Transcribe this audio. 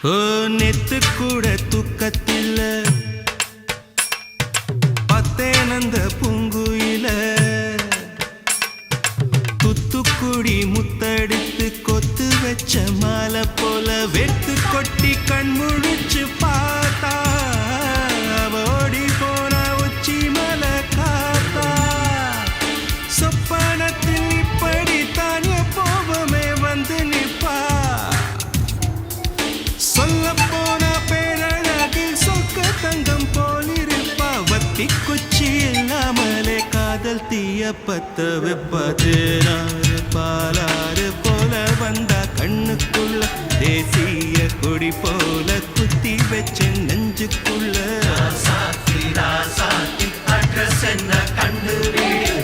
ஓ நெத்து கூட தூக்கத்தில்ல பத்தேனந்த பூங்குயில துத்துக்குடி முத்தடித்து கொத்து வச்ச மாலை போல வெத்து கொட்டி கண் முழிச்சு பார்த்தா ஓடி போன உச்சி மலை காத்தா சொப்பனத்தில் இப்படி தானே போவமே வந்து நிப்பா சொல்ல போன பேரழகில் சொக்க தங்கம் போலிருப்பா வத்தி குச்சி இல்லாமலே காதல் தீய பத்த வெப்பதேனாறு பாலாறு போல வந்தா கண்ணுக்குள்ள தேசிய கொடி போல குத்தி வச்ச நெஞ்சுக்குள்ள ராசாத்தி அட்ரஸ் என்ன கண்டு வீடு